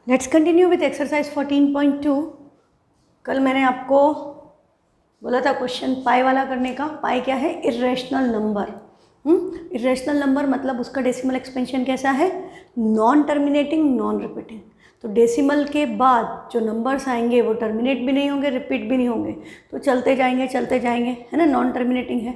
Let's continue with exercise 14.2। कल मैंने आपको बोला था क्वेश्चन पाई वाला करने का। पाई क्या है? Irrational number. इर्रेशनल नंबर मतलब उसका डेसिमल एक्सपेंशन कैसा है? Non terminating, non repeating. तो डेसिमल के बाद जो नंबर्स आएंगे वो टर्मिनेट भी नहीं होंगे, रिपीट भी नहीं होंगे, तो चलते जाएंगे, है ना, नॉन टर्मिनेटिंग है।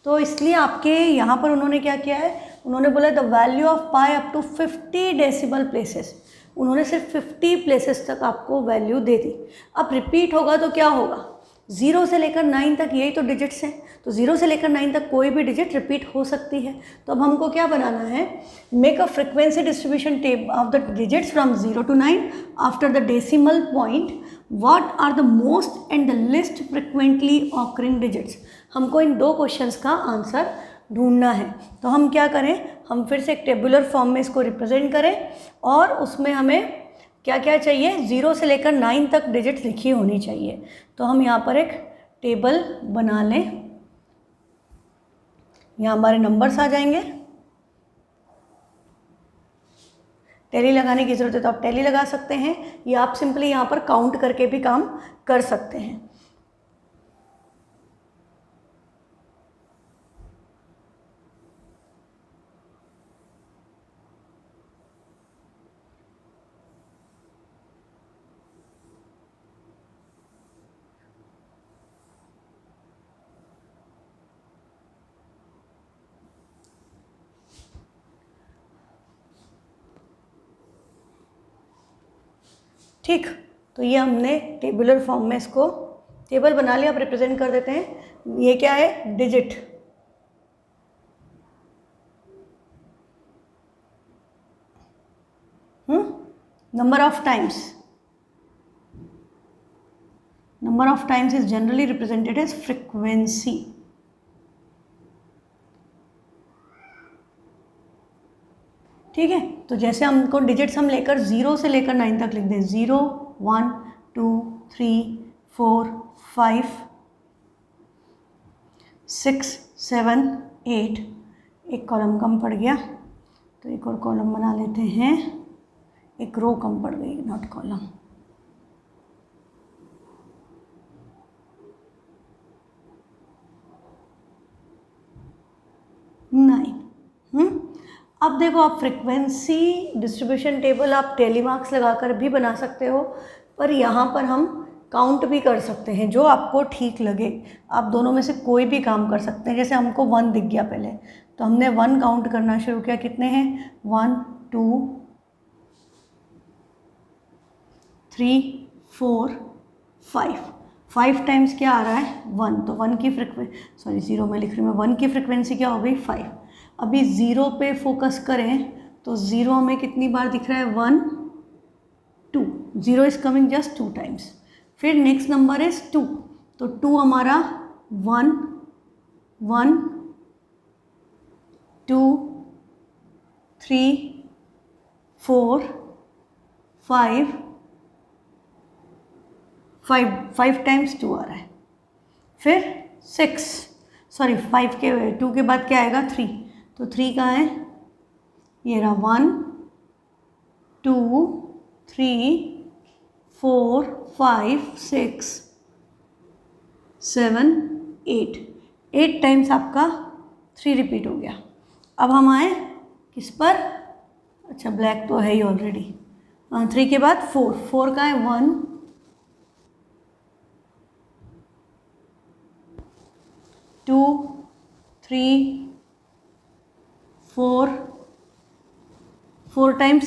तो इसलिए आपके यहाँ पर उन्होंने क्या किया है, उन्होंने बोला the value of pi up to 50 decimal places. उन्होंने सिर्फ 50 प्लेसेस तक आपको वैल्यू दे दी। अब रिपीट होगा तो क्या होगा? 0 से लेकर 9 तक यही तो डिजिट्स हैं, तो 0 से लेकर 9 तक कोई भी डिजिट रिपीट हो सकती है। तो अब हमको क्या बनाना है? Make a frequency distribution table of the digits from 0 to 9 after the decimal point. What are the most and the list frequently occurring digits. हमको इन दो क्वेश्चंस का आंसर ढूंढना है। तो हम क्या करें, हम फिर से एक टेबुलर फॉर्म में इसको रिप्रेजेंट करें और उसमें हमें क्या क्या चाहिए? 0 से लेकर 9 तक डिजिट्स लिखी होनी चाहिए। तो हम यहाँ पर एक टेबल बना लें। यहाँ हमारे नंबर्स आ जाएंगे। टैली लगाने की ज़रूरत है तो आप टैली लगा सकते हैं, या आप सिंपली यहाँ पर काउंट करके भी काम कर सकते हैं। ठीक, तो ये हमने टेबुलर फॉर्म में इसको टेबल बना लिया। आप रिप्रेजेंट कर देते हैं। ये क्या है? Digit. Number of times is generally represented as frequency. ठीक है, तो जैसे हमको डिजिट्स हम लेकर 0 से लेकर 9 तक लिख दें। 0 1 2 3 4 5 6 7 8। एक कॉलम कम पड़ गया तो एक और कॉलम बना लेते हैं। एक रो कम पड़ गई, नॉट कॉलम। 9। अब देखो, आप फ्रिक्वेंसी डिस्ट्रीब्यूशन टेबल आप टेलीमार्क्स लगाकर भी बना सकते हो, पर यहाँ पर हम काउंट भी कर सकते हैं, जो आपको ठीक लगे। आप दोनों में से कोई भी काम कर सकते हैं। जैसे हमको 1 दिख गया पहले, तो हमने 1 काउंट करना शुरू किया। कितने हैं? 1 2 3 4 5। 5 टाइम्स क्या आ रहा है? 1। तो 1 की फ्रिक्वेंसी, 0 में लिख रही हूँ मैं। 1 की फ्रिक्वेंसी क्या हो गई? 5। अभी 0 पे फोकस करें तो 0 में कितनी बार दिख रहा है? 1 2। 0 इज कमिंग जस्ट 2 टाइम्स। फिर नेक्स्ट नंबर इज 2, तो 2 हमारा 1 1 2 3 4 5 5 टाइम्स 2 आ रहा है। फिर 5 के 2 के बाद क्या आएगा? 3। तो 3 कहाँ है? ये रहा। 1 2 3 4 5 6 7 8। 8 टाइम्स आपका 3 रिपीट हो गया। अब हम आए किस पर? अच्छा, ब्लैक तो है ही ऑलरेडी। 3 के बाद 4 का है? 1 2 3 4 टाइम्स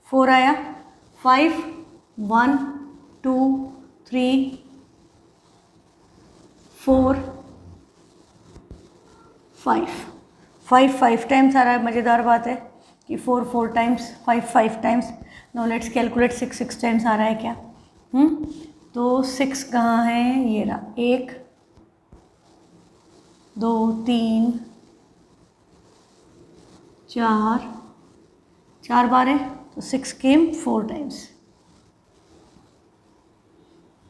4 आया। 5 1 2 3 4 5 टाइम्स आ रहा है। मज़ेदार बात है कि 4 times, 5 times. Now let's calculate 6 times आ रहा है क्या? तो 6 कहाँ है? ये रहा। 1 2 3 4 बार है, तो 6 केम 4 टाइम्स।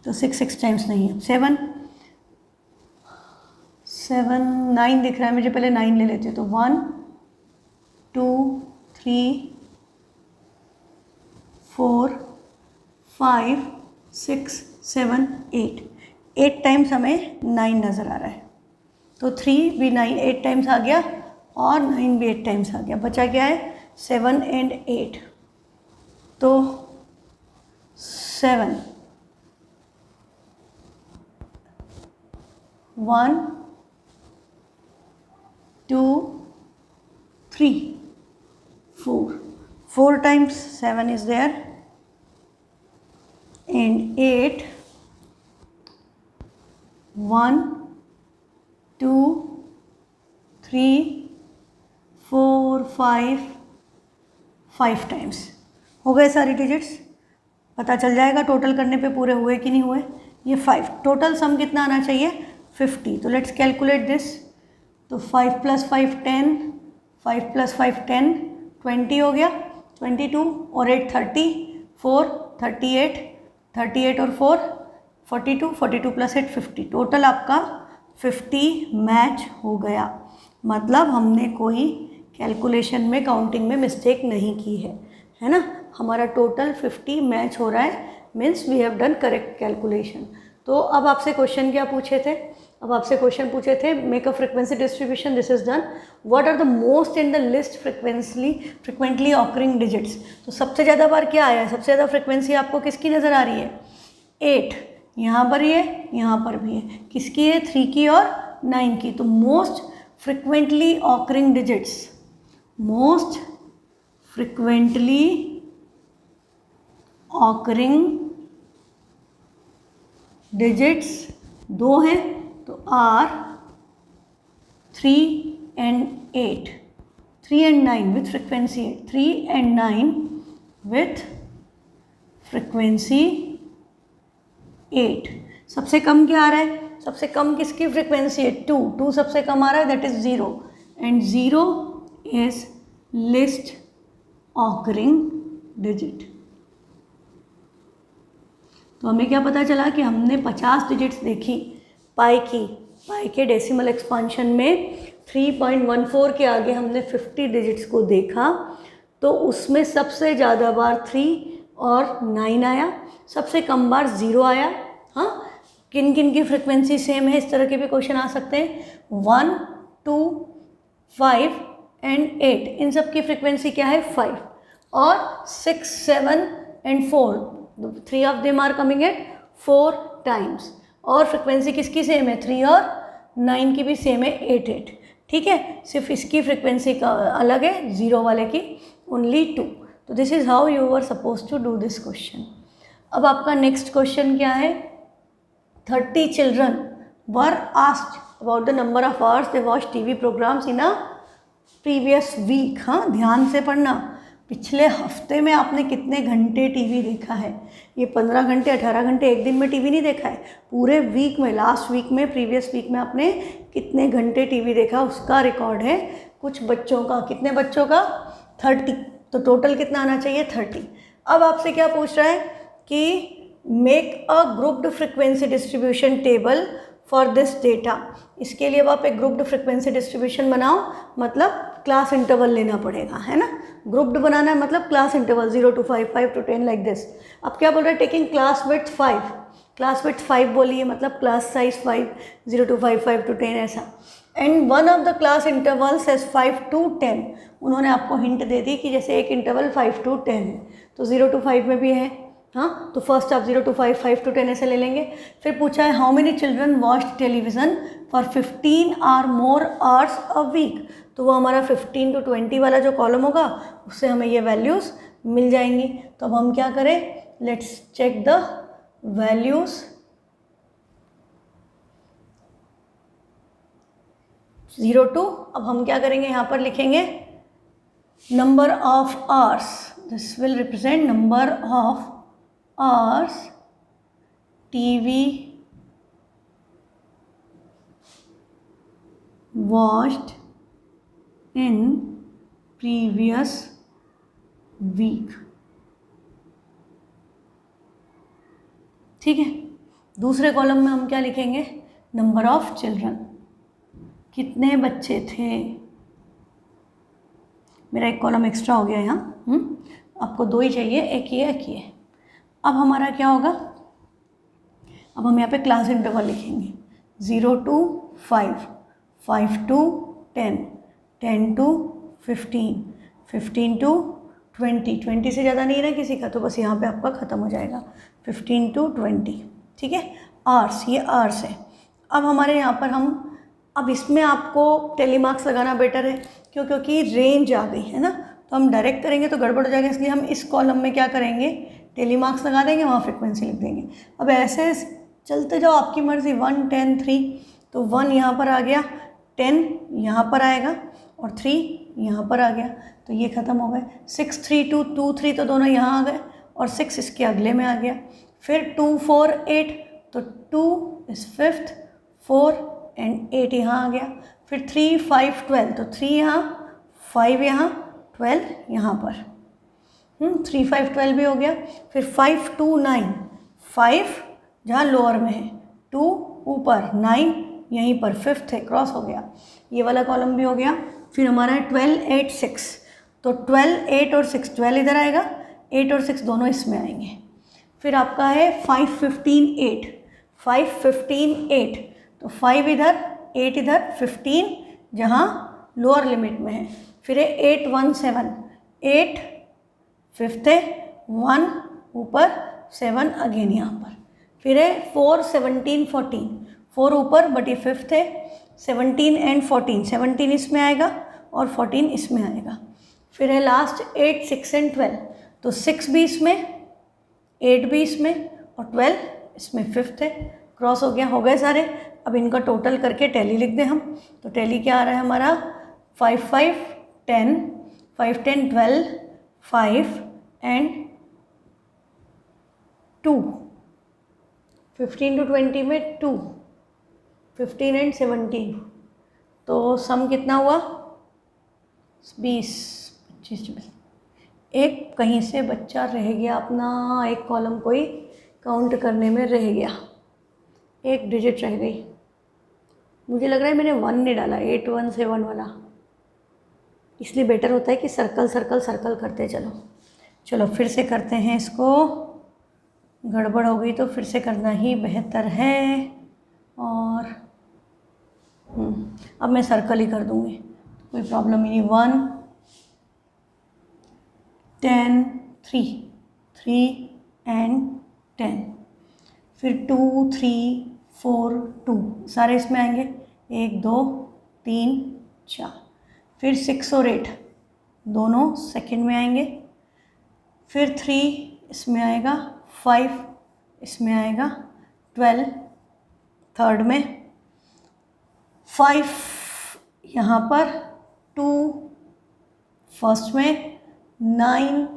तो 6 टाइम्स नहीं है। 7 9 दिख रहा है मुझे, पहले 9 ले लेते हैं। तो 1 2 3 4 5 6 7 8, 8 टाइम्स हमें 9 नज़र आ रहा है, तो 3 भी 9 8 टाइम्स आ गया और 9 भी 8 टाइम्स आ गया, बचा क्या है 7 एंड 8, तो 7 1 2 3 4 times 7 is there and 8 1 2 3 4 5 times हो गए सारी डिजिट्स। पता चल जाएगा टोटल करने पे पूरे हुए कि नहीं हुए। ये 5, टोटल सम कितना आना चाहिए 50। तो लेट्स कैलकुलेट दिस। तो 5 + 5 10, 5 + 5 10 20 हो गया, 22 और 8 30, 4 38, 38 और 4 42, 42 + 8 50, टोटल आपका 50 मैच हो गया। मतलब हमने कोई कैलकुलेशन में काउंटिंग में मिस्टेक नहीं की है ना। हमारा टोटल 50 मैच हो रहा है, means we have done correct calculation. तो अब आपसे क्वेश्चन क्या पूछे थे, अब आपसे क्वेश्चन पूछे थे make a frequency distribution, this is done. What are the most in the list frequently occurring digits. तो सबसे ज़्यादा बार क्या आया है, सबसे ज़्यादा फ्रिक्वेंसी आपको किसकी नज़र आ रही है 8, यहाँ पर ये यहाँ पर भी है, किसकी है 3 की और 9 की। तो most frequently occurring digits, most frequently occurring digits 2 हैं, तो are 3 and 8, 3 and 9 with frequency 8, 3 and 9 with frequency 8। सबसे कम क्या आ रहा है, सबसे कम किसकी फ्रिक्वेंसी है 2 सबसे कम आ रहा है, that is 0 and 0 is list occurring digit. तो हमें क्या पता चला कि हमने 50 डिजिट्स देखी पाई की, पाई के डेसिमल एक्सपांशन में 3.14 के आगे हमने 50 डिजिट्स को देखा, तो उसमें सबसे ज़्यादा बार 3 और 9 आया, सबसे कम बार 0 आया। हाँ, किन किन की फ्रिक्वेंसी सेम है, इस तरह के भी क्वेश्चन आ सकते हैं। 1 2 5 एंड 8, इन सब की फ्रिक्वेंसी क्या है 5, और 6 7 and 4, 3 of them are coming at 4 times. और फ्रिक्वेंसी किसकी सेम है 3 और 9 की भी सेम है 8 8, ठीक है। सिर्फ इसकी फ्रिक्वेंसी का अलग है, 0 वाले की ओनली 2। तो this is how you were suppose to do this question. अब आपका नेक्स्ट क्वेश्चन क्या है, 30 children were asked about the number of hours they watch TV programmes in a previous week. हाँ, ध्यान से पढ़ना, पिछले हफ्ते में आपने कितने घंटे टीवी देखा है। ये 15 घंटे 18 घंटे एक दिन में टीवी नहीं देखा है, पूरे वीक में, लास्ट वीक में, प्रीवियस वीक में आपने कितने घंटे टीवी देखा उसका रिकॉर्ड है। कुछ बच्चों का, कितने बच्चों का 30, तो टोटल कितना आना चाहिए 30। अब आपसे क्या पूछ रहा है कि make a grouped frequency distribution table for this data. इसके लिए अब आप एक ग्रुप्ड फ्रिक्वेंसी डिस्ट्रीब्यूशन बनाओ, मतलब क्लास इंटरवल लेना पड़ेगा, है ना। ग्रुप्ड बनाना है मतलब class interval 0 to 5, 5 to 10 like this. अब क्या बोल रहा है, taking class width 5, class width 5 बोलिए, मतलब क्लास साइज 5, 0 to 5, 5 to 10 ऐसा। And one of the class intervals as 5 to 10, उन्होंने आपको हिंट दे दी कि जैसे एक इंटरवल 5 to 10 है, तो 0 to 5 में भी है। हाँ, तो फर्स्ट आप 0 to 5, 5 to 10 ऐसे ले लेंगे। फिर पूछा है how many children watch television for 15 और मोर आवर्स अ वीक, तो वो हमारा 15 to 20 वाला जो कॉलम होगा उससे हमें ये वैल्यूज़ मिल जाएंगी। तो अब हम क्या करें, let's check the values. 0 to, अब हम क्या करेंगे, यहाँ पर लिखेंगे number of hours, this will represent number of hours TV watched in previous week, ठीक है। दूसरे कॉलम में हम क्या लिखेंगे, नंबर ऑफ चिल्ड्रन, कितने बच्चे थे। मेरा एक कॉलम एक्स्ट्रा हो गया यहाँ। आपको 2 ही चाहिए, एक ये एक ये। अब हमारा क्या होगा, अब हम यहाँ पे क्लास इंटरवल लिखेंगे 0 to 5, 5 to 10, 10 to 15, 15 to 20, 20 से ज़्यादा नहीं है ना किसी का, तो बस यहाँ पे आपका ख़त्म हो जाएगा 15 to 20। ठीक है, आवर्स, ये आवर्स है। अब हमारे यहाँ पर हम, अब इसमें आपको टेलीमार्क्स लगाना बेटर है, क्यों, क्योंकि रेंज आ गई है ना, तो हम डायरेक्ट करेंगे तो गड़बड़ हो जाएगा, इसलिए हम इस कॉलम में क्या करेंगे, टेलीमार्क्स लगा देंगे, वहाँ फ्रिक्वेंसी लिख देंगे। अब ऐसे चलते जाओ, आपकी मर्ज़ी, 1, 10, 3, तो 1 यहाँ पर आ गया, 10 यहाँ पर आएगा और 3 यहाँ पर आ गया, तो ये ख़त्म हो गए। 6, 3, 2, 2, 3 तो दोनों यहाँ आ गए और 6 इसके अगले में आ गया। फिर 2, 4, 8, तो 2 इस 5th, 4 एंड 8 यहाँ आ गया। फिर 3, 5, 12, तो 3 यहाँ, 5 यहाँ, 12 यहाँ पर, 3, 5, 12 भी हो गया। फिर 5, 2, 9, 5 जहाँ लोअर में है, 2 ऊपर, 9 यहीं पर, 5th है, क्रॉस हो गया, ये वाला कॉलम भी हो गया। फिर हमारा है 12, 8, 6, तो 12, 8 और 6, 12 इधर आएगा, 8 और 6 दोनों इसमें आएंगे। फिर आपका है 5, 15, 8, 5, 15, 8, तो 5 इधर, 8 इधर, 15 जहाँ लोअर लिमिट में है। फिर है 8, 1, 7, 8 5th है, 1 ऊपर, 7 अगेन यहाँ पर। फिर है 4, 17, 14, 4 ऊपर बट ये 5th है, 17 एंड 14, 17 इसमें आएगा और 14 इसमें आएगा। फिर है लास्ट 8, 6 एंड 12, तो 6 भी इसमें, 8 भी इसमें और 12 इसमें, 5th है, क्रॉस हो गया, हो गए सारे। अब इनका टोटल करके टैली लिख दें हम, तो टैली क्या आ रहा है हमारा, 5, 5, 10, 5, 10, 12, 5 एंड 2, 15 to 20 में 2, 15 एंड 17, तो सम कितना हुआ, 20, 25, 26। एक कहीं से बच्चा रह गया अपना, एक कॉलम कोई काउंट करने में रह गया, एक डिजिट रह गई। मुझे लग रहा है मैंने 1 नहीं डाला, 8, 1, 7 वाला, इसलिए बेटर होता है कि सर्कल सर्कल सर्कल करते चलो। चलो फिर से करते हैं इसको, गड़बड़ हो गई तो फिर से करना ही बेहतर है। और अब मैं सर्कल ही कर दूँगी, कोई प्रॉब्लम ही नहीं। 1, 10, 3, 3 एंड 10, फिर 2, 3, 4, 2 सारे इसमें आएंगे, 1, 2, 3, 4। फिर 6 और 8 दोनों सेकंड में आएंगे। फिर 3 इसमें आएगा, 5 इसमें आएगा, 12 थर्ड में, 5 यहाँ पर, 2 फर्स्ट में, 9,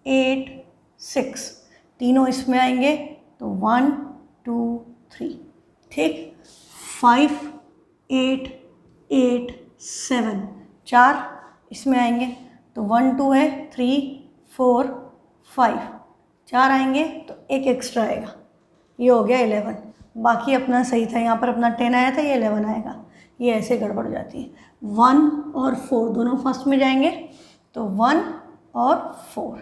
8, 6 तीनों इसमें आएंगे, तो 1, 2, 3, ठीक। 5, 8, 8, 7 4 इसमें आएंगे, तो 1, 2 है, 3, 4, 5 4 आएंगे, तो एक एक्स्ट्रा आएगा, ये हो गया 11। बाकी अपना सही था, यहाँ पर अपना 10 आया था, ये 11 आएगा, ये ऐसे गड़बड़ हो जाती है। 1 और 4 दोनों फर्स्ट में जाएंगे, तो 1 और 4।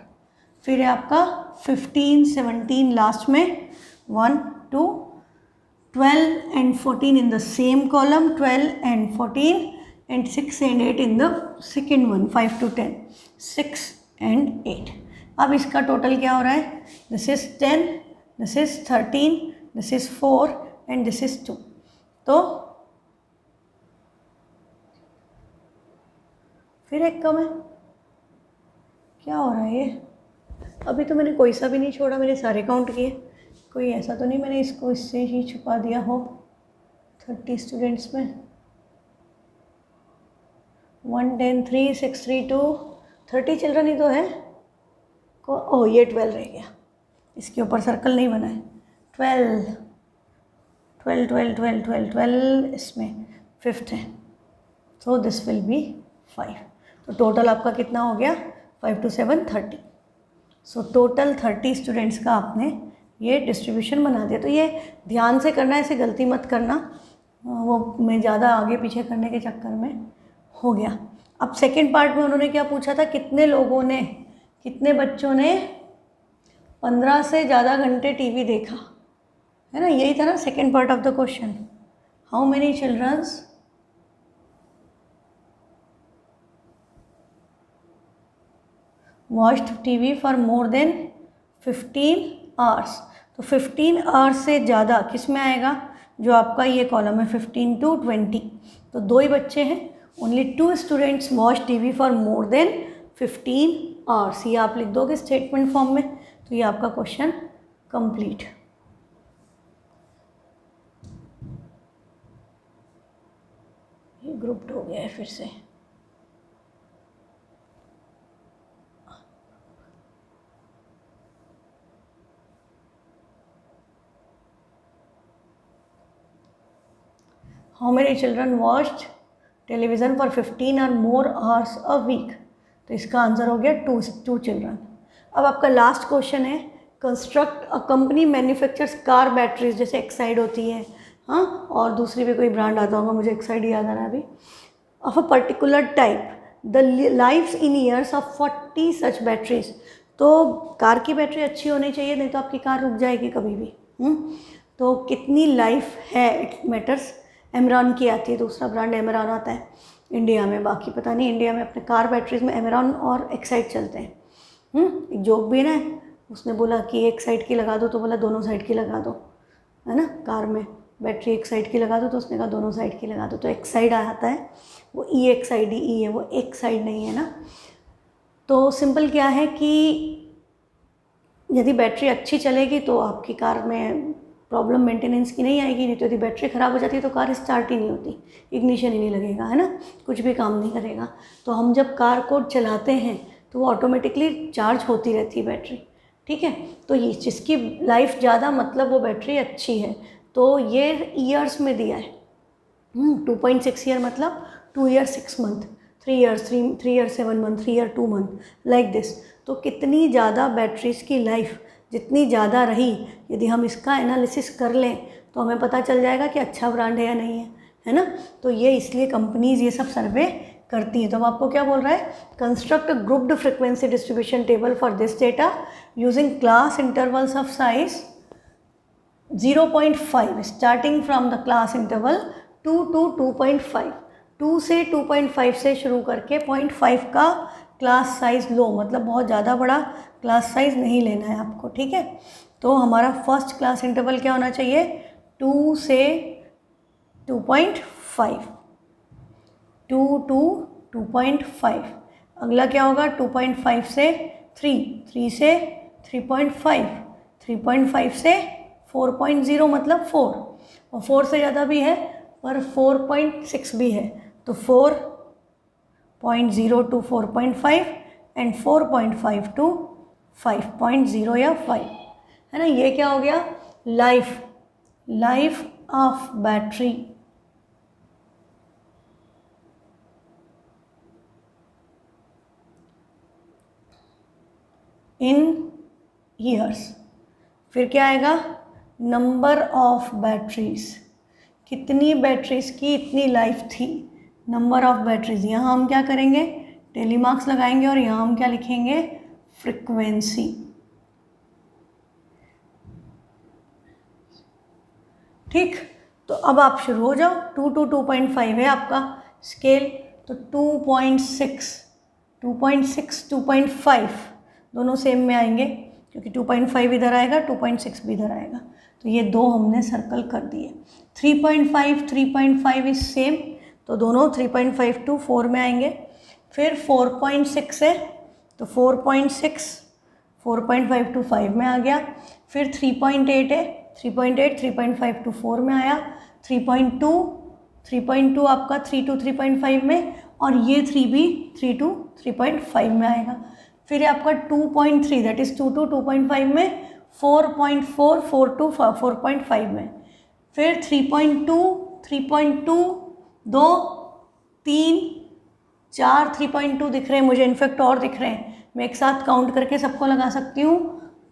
फिर है आपका 15, 17 लास्ट में, 1, 2, 12 and 14 in the same column, 12 and 14 and 6 and 8 in the second one, 5 to 10, 6 and 8। अब इसका टोटल क्या हो रहा है, this is 10, this is 13, this is 4 and this is 2। तो फिर एक कम है, क्या हो रहा है ये, अभी तो मैंने कोई सा भी नहीं छोड़ा, मैंने सारे काउंट किए, कोई ऐसा तो नहीं मैंने इसको इससे ही छुपा दिया हो 30 स्टूडेंट्स में। 1, 10, 3, 6, 3, 2, 30 चिल्ड्रन ही तो है को, ओह ये 12 रह गया, इसके ऊपर सर्कल नहीं बना है। 12, 12, 12, 12, 12, 12 इसमें 5th है, सो दिस विल बी 5। तो टोटल आपका कितना हो गया, 5 to 7, 30। सो टोटल 30 स्टूडेंट्स का आपने ये डिस्ट्रीब्यूशन बना दिया। तो ये ध्यान से करना, ऐसे गलती मत करना, वो मैं ज़्यादा आगे पीछे करने के चक्कर में हो गया। अब सेकंड पार्ट में उन्होंने क्या पूछा था, कितने लोगों ने कितने बच्चों ने 15 से ज़्यादा घंटे टीवी देखा, है ना, यही था ना second part of the question. How many childrens watched TV for more than 15 hours. तो 15 आवर्स से ज़्यादा किस में आएगा, जो आपका ये कॉलम है 15 to 20। तो 2 ही बच्चे हैं, only 2 students watch TV for more than 15 hours. ये आप लिख दोगे स्टेटमेंट फॉर्म में, तो ये आपका क्वेश्चन कंप्लीट। ये ग्रुप्ड हो गया है फिर से। How many children watched television for 15 और मोर आवर्स अ वीक। तो इसका आंसर हो गया 2 चिल्ड्रन। अब आपका लास्ट क्वेश्चन है, construct a company manufactures car batteries, जैसे एक्साइड होती है, हाँ, और दूसरी भी कोई ब्रांड आता होगा, मुझे एक्साइड याद आ रहा है अभी, of a particular type, the lifes in years of 40 such batteries. तो कार की बैटरी अच्छी होनी चाहिए, नहीं तो आपकी कार रुक जाएगी कभी भी। तो कितनी लाइफ है, इट मैटर्स। एमरॉन की आती है, दूसरा ब्रांड एमरॉन आता है इंडिया में, बाकी पता नहीं। इंडिया में अपने कार बैटरीज में एमरॉन और एक्साइड चलते हैं। एक जोक भी ना, उसने बोला कि एक साइड की लगा दो, तो बोला दोनों साइड की लगा दो, है ना, कार में बैटरी एक साइड की लगा दो, तो उसने कहा दोनों साइड की लगा दो। तो एक्साइड आता है, वो ई एक्साइड ई है, वो एक साइड नहीं है ना। तो सिंपल क्या है कि यदि बैटरी अच्छी चलेगी तो आपकी कार में प्रॉब्लम मेंटेनेंस की नहीं आएगी, नहीं तो यदि बैटरी ख़राब हो जाती है तो कार स्टार्ट ही नहीं होती, इग्निशन ही नहीं लगेगा, है ना, कुछ भी काम नहीं करेगा। तो हम जब कार को चलाते हैं तो वो ऑटोमेटिकली चार्ज होती रहती है बैटरी, ठीक है। तो ये जिसकी लाइफ ज़्यादा, मतलब वो बैटरी अच्छी है। तो ये ईयर्स में दिया है, 2.6 ईयर मतलब 2 year 6 month, 3 year 7 month, 3 year 2 month, like this. तो कितनी ज़्यादा बैटरीज की लाइफ जितनी ज़्यादा रही, यदि हम इसका एनालिसिस कर लें तो हमें पता चल जाएगा कि अच्छा ब्रांड है या नहीं है ना। तो ये इसलिए कंपनीज़ ये सब सर्वे करती हैं। तो अब आपको क्या बोल रहा है, construct a grouped frequency distribution table for this data using class intervals of size 0.5 starting from the class interval 2 to 2.5। 2 से 2.5 से शुरू करके 0.5 का क्लास साइज़ लो, मतलब बहुत ज़्यादा बड़ा क्लास साइज़ नहीं लेना है आपको, ठीक है। तो हमारा फर्स्ट क्लास इंटरवल क्या होना चाहिए, 2 से 2.5, 2 to 2.5। अगला क्या होगा, 2.5 से 3, 3 से 3.5, 3.5 से 4.0 मतलब 4, और 4 से ज़्यादा भी है पर 4.6 भी है, तो 4.0 to 4.5 एंड 4.5 to 5.0 या 5, है ना। ये क्या हो गया, life of battery in years. फिर क्या आएगा, नंबर ऑफ बैटरीज, कितनी बैटरीज की इतनी लाइफ थी, नंबर ऑफ बैटरीज। यहाँ हम क्या करेंगे, टेली मार्क्स लगाएंगे, और यहाँ हम क्या लिखेंगे, फ्रिक्वेंसी। ठीक, तो अब आप शुरू हो जाओ। 2 to 2.5 है आपका स्केल, तो 2.6, 2.5 दोनों सेम में आएंगे, क्योंकि 2.5 इधर आएगा, 2.6 भी इधर आएगा, तो ये दो हमने सर्कल कर दिए। 3.5 इज सेम, तो दोनों 3.5 to 4 में आएंगे। फिर 4.6 है, तो 4.5 to 5 में आ गया। फिर 3.8 है, 3.5 to 4 में आया। 3.2 आपका 3 to 3.5 में, और ये 3 भी 3 to 3.5 में आएगा। फिर आपका 2.3 दैट इज़ 2 to 2.5 में, 4.4 4 to 4.5 में। फिर 3.2 2 3 4 3.2 दिख रहे हैं मुझे, इनफैक्ट और दिख रहे हैं, मैं एक साथ काउंट करके सबको लगा सकती हूँ।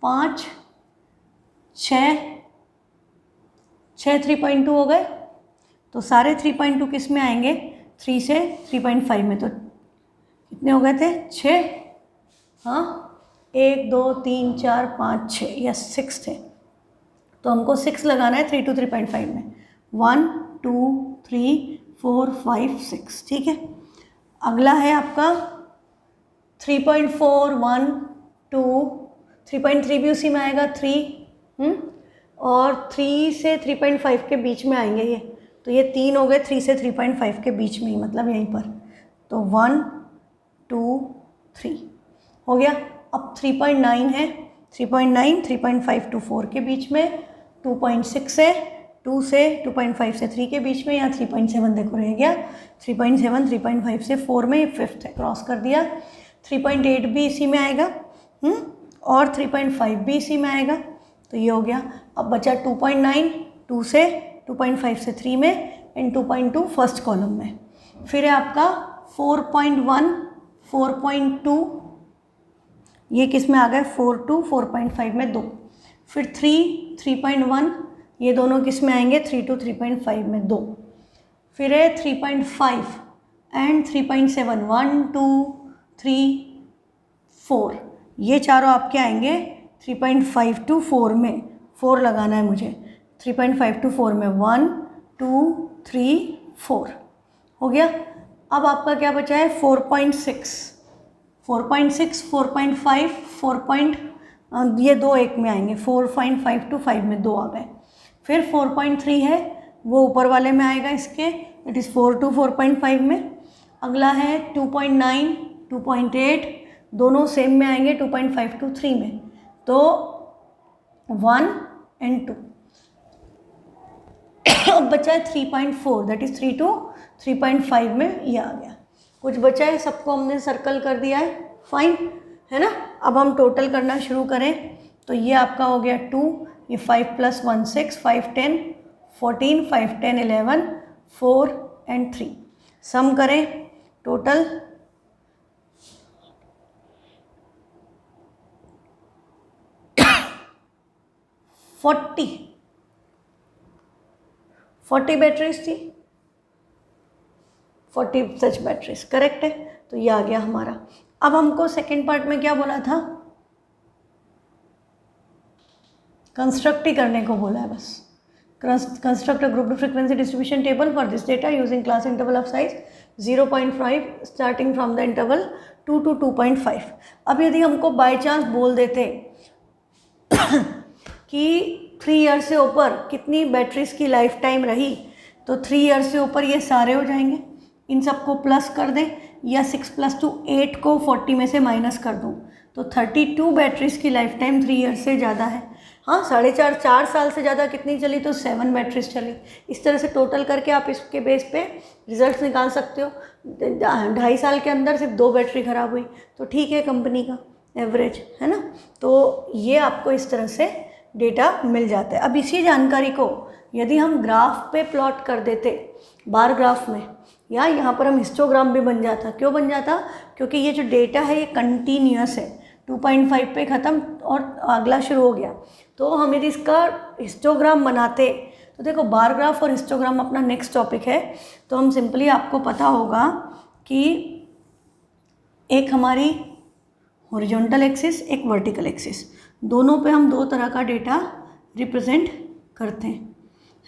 5 6 3.2 हो गए, तो सारे 3.2 किस में आएंगे, 3 से 3.5 में। तो कितने हो गए थे, 6, हाँ 1 2 3 4 5 6, यस 6 थे, तो हमको 6 लगाना है 3 to 3.5 में। 1 2 3 4 5 6, ठीक है। अगला है आपका 3.4 1 2, 3.3 भी उसी में आएगा 3, और 3 से 3.5 के बीच में आएंगे ये, तो ये 3 हो गए 3 से 3.5 के बीच में ही, मतलब यहीं पर, तो 1 2 3 हो गया। अब 3.9 है, 3.9 3.5 to 4 के बीच में, 2.6 है 2 से 2.5 से 3 के बीच में, या 3.7 देखो रह गया, 3.7 3.5 से 4 में, 5th है, क्रॉस कर दिया। 3.8 भी इसी में आएगा, और 3.5 भी इसी में आएगा, तो ये हो गया। अब बचा 2.9, 2 से 2.5 से 3 में, एंड 2.2 फर्स्ट कॉलम में। फिर है आपका 4.1 4.2, ये किस में आ गए 4 to 4.5 में 2। फिर 3 3.1, ये दोनों किस में आएंगे 3 to 3.5 में 2। फिर है 3.5 एंड 3.7, 1 2 3 4, ये चारों आपके आएंगे 3.5 to 4 में, 4 लगाना है मुझे, 3.5 to 4 में 1 2 3 4 हो गया। अब आपका क्या बचा है 4.6 4.6 4.5 4. ये दो एक में आएंगे, 4.5 to 5 में 2 आ गए। फिर 4.3 है, वो ऊपर वाले में आएगा इसके, इट इज़ 4 to 4.5 में। अगला है 2.9 2.8, दोनों सेम में आएंगे 2.5 to 3 में, तो 1 and 2। अब बचा है 3.4, दैट इज़ 3 to 3.5 में ये आ गया। कुछ बचा है, सबको हमने सर्कल कर दिया है, फाइन है ना। अब हम टोटल करना शुरू करें, तो ये आपका हो गया 2, ये 5 + 1 6, 5 10 14, 5 10 11, 4 and 3। सम करें टोटल, फोर्टी बैटरीज थी, 40 सच बैटरीज, करेक्ट है। तो ये आ गया हमारा। अब हमको सेकेंड पार्ट में क्या बोला था, कंस्ट्रक्ट ही करने को बोला है बस। Construct a group frequency distribution table for this data using class interval of size 0.5 starting from the interval 2 to 2.5। अब यदि हमको बाय चांस बोल देते कि 3 ईयर से ऊपर कितनी बैटरीज की लाइफ टाइम रही, तो 3 ईयर से ऊपर ये सारे हो जाएंगे, इन सबको प्लस कर दें, या 6 + 2 8 को 40 में से माइनस कर दूँ, तो 32 बैटरीज की लाइफ टाइम 3 ईयर से ज़्यादा है। हाँ, 4.5 साल से ज़्यादा कितनी चली, तो 7 बैटरीज चली। इस तरह से टोटल करके आप इसके बेस पे रिजल्ट निकाल सकते हो। 2.5 साल के अंदर सिर्फ 2 बैटरी ख़राब हुई, तो ठीक है, कंपनी का एवरेज है ना। तो ये आपको इस तरह से डेटा मिल जाता है। अब इसी जानकारी को यदि हम ग्राफ पे प्लॉट कर देते, बार ग्राफ में, या यहाँ पर हम हिस्टोग्राम भी बन जाता। क्यों बन जाता, क्योंकि ये जो डेटा है ये कंटिन्यूअस है, 2.5 पे ख़त्म और अगला शुरू हो गया। तो हम यदि इसका हिस्टोग्राम बनाते, तो देखो बार ग्राफ और हिस्टोग्राम अपना नेक्स्ट टॉपिक है। तो हम सिंपली, आपको पता होगा कि एक हमारी हॉरिजॉन्टल एक्सिस, एक वर्टिकल एक्सिस, दोनों पे हम 2 तरह का डेटा रिप्रेजेंट करते हैं,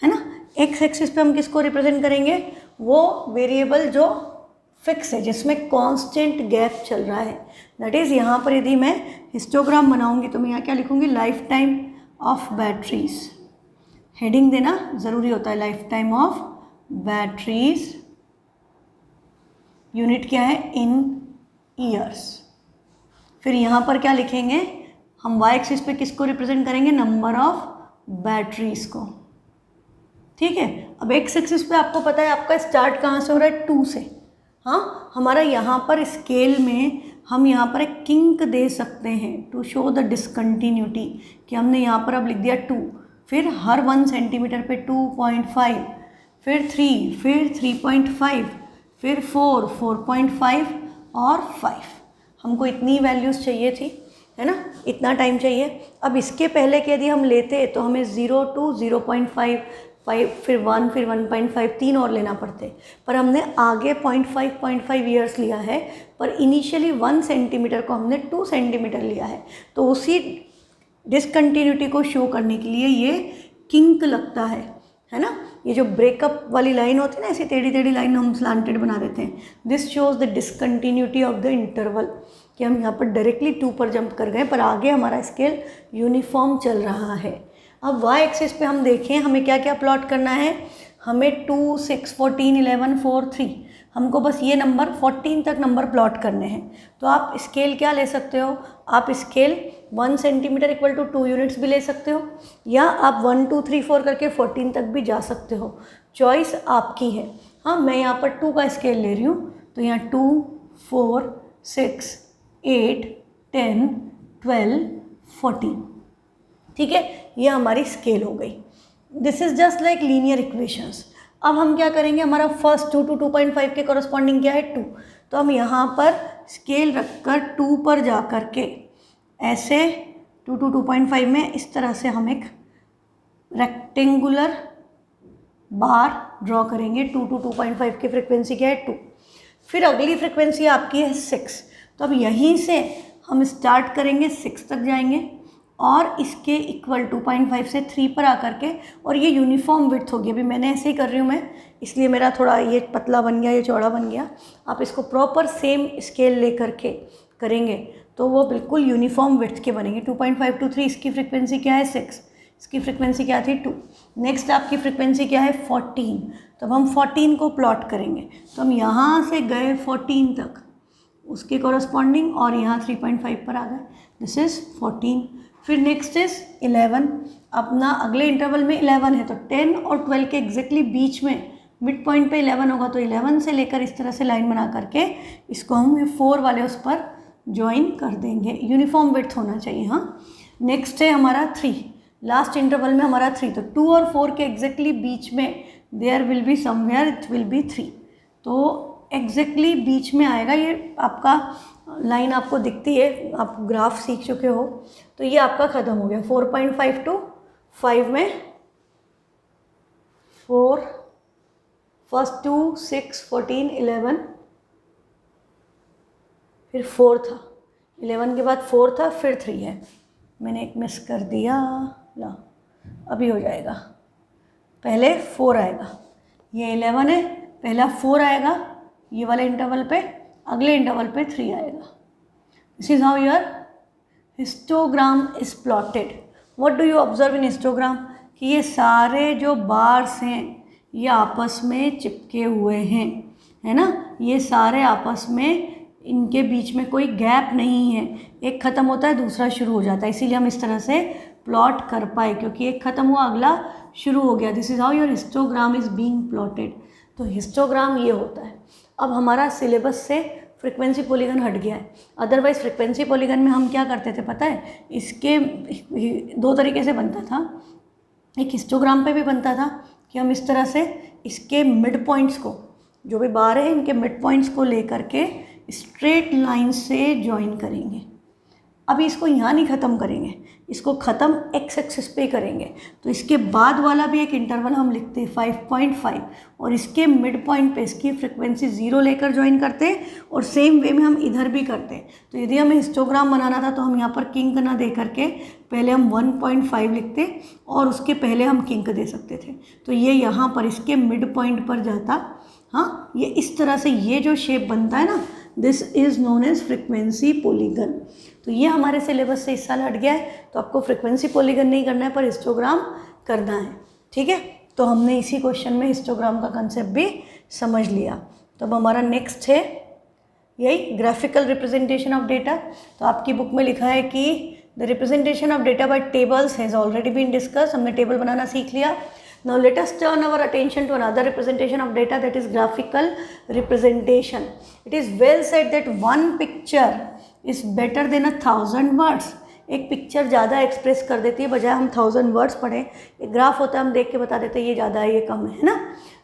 है ना। एक्स एक्सिस पे हम किसको रिप्रेजेंट करेंगे, वो वेरिएबल जो फिक्स है, जिसमें कांस्टेंट गैप चल रहा है। दैट इज़ यहाँ पर यदि मैं हिस्टोग्राम बनाऊंगी, तो मैं यहाँ क्या लिखूंगी, life time of batteries. Heading देना ज़रूरी होता है, life time of batteries, unit क्या है, इन ईयर्स। फिर यहाँ पर क्या लिखेंगे हम, वाई एक्सिस पे किसको रिप्रेजेंट करेंगे, नंबर ऑफ बैटरीज को, ठीक है। अब एक्स एक्सिस पे आपको पता है आपका स्टार्ट कहाँ से हो रहा है, 2 से। हाँ, हमारा यहाँ पर स्केल में हम यहाँ पर एक किंक दे सकते हैं टू शो द डिसकंटिन्यूटी, कि हमने यहाँ पर अब लिख दिया 2, फिर हर 1 सेंटीमीटर पे 2.5, फिर 3, फिर 3.5, फिर 4, 4.5 और 5। हमको इतनी वैल्यूज़ चाहिए थी, है ना, इतना टाइम चाहिए। अब इसके पहले के यदि हम लेते, तो हमें 0 to 0.5, फिर 1, फिर 1.5, 3 और लेना पड़ते, पर हमने आगे 0.5 ईयर्स लिया है, पर इनिशियली 1 सेंटीमीटर को हमने 2 सेंटीमीटर लिया है। तो उसी डिसकंटिन्यूटी को शो करने के लिए ये किंक लगता है ना। ये जो ब्रेकअप वाली लाइन होती है ना, ऐसी टेढ़ी टेढ़ी लाइन हम स्लांटेड बना देते हैं, this shows the discontinuity of the interval, कि हम यहाँ पर डायरेक्टली 2 पर जंप कर गए, पर आगे हमारा स्केल यूनिफॉर्म चल रहा है। अब वाई एक्सिस पे हम देखें हमें क्या क्या प्लॉट करना है, हमें 2, 6, 14, 11, 4, 3, हमको बस ये नंबर 14 तक नंबर प्लॉट करने हैं। तो आप स्केल क्या ले सकते हो, आप scale 1 centimetre equal to 2 units भी ले सकते हो, या आप 1, 2, 3, 4 करके 14 तक भी जा सकते हो, चॉइस आपकी है। हाँ, मैं यहाँ पर 2 का स्केल ले रही हूँ, तो यहाँ 2, 4, 6, 8, 10, 12, 14, ठीक है, ये हमारी स्केल हो गई। This is just like linear equations. अब हम क्या करेंगे, हमारा फर्स्ट 2 to 2.5 के कॉरस्पॉन्डिंग क्या है 2, तो हम यहाँ पर स्केल रखकर 2 पर जा कर के ऐसे 2 to 2.5 में इस तरह से हम एक रेक्टेंगुलर बार ड्रॉ करेंगे। 2 to 2.5 की फ्रिक्वेंसी क्या है 2, फिर अगली फ्रिक्वेंसी आपकी है 6, तो अब यहीं से हम स्टार्ट करेंगे 6 तक जाएंगे और इसके इक्वल 2.5 से 3 पर आकर के, और ये यूनिफॉर्म विड्थ होगी। अभी मैंने ऐसे ही कर रही हूँ मैं, इसलिए मेरा थोड़ा ये पतला बन गया, ये चौड़ा बन गया। आप इसको प्रॉपर सेम स्केल ले करके करेंगे तो वो बिल्कुल यूनिफॉर्म विड्थ के बनेंगे। 2.5 to 3 इसकी फ्रिक्वेंसी क्या है 6, इसकी फ्रिक्वेंसी क्या थी 2, नेक्स्ट आपकी फ्रिक्वेंसी क्या है 14, तो अब हम 14 को प्लॉट करेंगे। तो हम यहाँ से गए 14 तक उसके कॉरस्पॉन्डिंग, और यहाँ 3.5 पर आ गए, दिस इज़ 14। फिर नेक्स्ट इज 11, अपना अगले इंटरवल में 11 है, तो 10 और 12 के एग्जैक्टली बीच में मिड पॉइंट पे 11 होगा, तो 11 से लेकर इस तरह से लाइन बना करके इसको हम 4 वाले उस पर ज्वाइन कर देंगे। यूनिफॉर्म विड्थ होना चाहिए। हाँ, नेक्स्ट है हमारा 3, लास्ट इंटरवल में हमारा 3, तो 2 और 4 के एग्जैक्टली बीच में there will be somewhere it will be 3, तो एग्जैक्टली बीच में आएगा। ये आपका लाइन आपको दिखती है, आप ग्राफ सीख चुके हो, तो ये आपका ख़त्म हो गया। 4.5 to 5 में 4, फर्स्ट 2, 6, 14, 11, फिर 4 था, 11 के बाद 4 था, फिर 3 है, मैंने एक मिस कर दिया, ला अभी हो जाएगा। पहले 4 आएगा, ये 11 है, पहला 4 आएगा ये वाले इंटरवल पे, अगले इंटरवल पे 3 आएगा। This is how your histogram is plotted. What do you observe in histogram, कि ये सारे जो बार्स हैं ये आपस में चिपके हुए हैं, है ना, ये सारे आपस में, इनके बीच में कोई गैप नहीं है, एक ख़त्म होता है दूसरा शुरू हो जाता है, इसीलिए हम इस तरह से प्लॉट कर पाए, क्योंकि एक ख़त्म हुआ अगला शुरू हो गया। This is how your histogram is being plotted. तो हिस्टोग्राम ये होता है। अब हमारा सिलेबस से फ्रीक्वेंसी पॉलीगन हट गया है, अदरवाइज़ फ्रीक्वेंसी पॉलीगन में हम क्या करते थे पता है, इसके 2 तरीके से बनता था। एक हिस्टोग्राम पे भी बनता था कि हम इस तरह से इसके मिड पॉइंट्स को, जो भी बार है इनके मिड पॉइंट्स को लेकर के स्ट्रेट लाइन से ज्वाइन करेंगे। अभी इसको यहाँ नहीं ख़त्म करेंगे, इसको ख़त्म एक्स एक्सिस पे करेंगे। तो इसके बाद वाला भी एक इंटरवल हम लिखते हैं 5.5, और इसके मिड पॉइंट पे इसकी फ्रिक्वेंसी 0 लेकर ज्वाइन करते हैं, और सेम वे में हम इधर भी करते हैं। तो यदि हमें हिस्टोग्राम बनाना था तो हम यहाँ पर किंक ना दे करके पहले हम 1.5 लिखते और उसके पहले हम किंक दे सकते थे, तो ये यहाँ पर इसके मिड पॉइंट पर जाता। हाँ, ये इस तरह से ये जो शेप बनता है ना, this is known as frequency polygon. तो ये हमारे सिलेबस से इस साल हट गया है, तो आपको फ्रिक्वेंसी पॉलीगन नहीं करना है पर हिस्टोग्राम करना है, ठीक है। तो हमने इसी क्वेश्चन में हिस्टोग्राम का कंसेप्ट भी समझ लिया। तो अब हमारा नेक्स्ट है यही ग्राफिकल रिप्रेजेंटेशन ऑफ डेटा। तो आपकी बुक में लिखा है कि the representation of data by tables has already been discuss. हमने टेबल बनाना सीख लिया। Now let us turn our attention to another representation of data, that is graphical representation. It is well said that one picture is better than 1,000 words. एक picture ज़्यादा express कर देती है बजाय हम 1000 वर्ड्स पढ़ें। एक ग्राफ होता है, हम देख के बता देते हैं ये ज़्यादा है ये कम है ना।